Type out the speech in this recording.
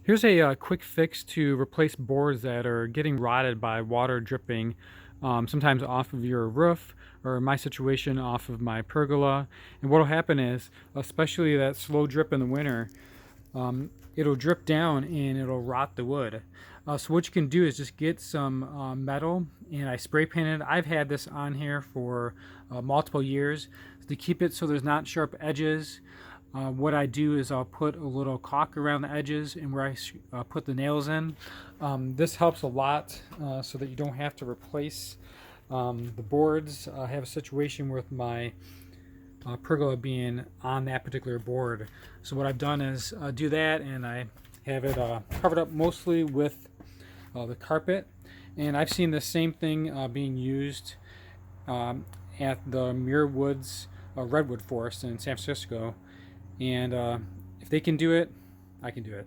Here's a quick fix to replace boards that are getting rotted by water dripping, sometimes off of your roof, or in my situation, off of my pergola. And what will happen is, especially that slow drip in the winter, it'll drip down and it'll rot the wood. So what you can do is just get some metal, and I spray painted. I've had this on here for multiple years to keep it so there's not sharp edges. What I do is I'll put a little caulk around the edges and where I put the nails in. This helps a lot so that you don't have to replace the boards. I have a situation with my pergola being on that particular board. So what I've done is do that, and I have it covered up mostly with the carpet. And I've seen the same thing being used at the Muir Woods Redwood Forest in San Francisco. And if they can do it, I can do it.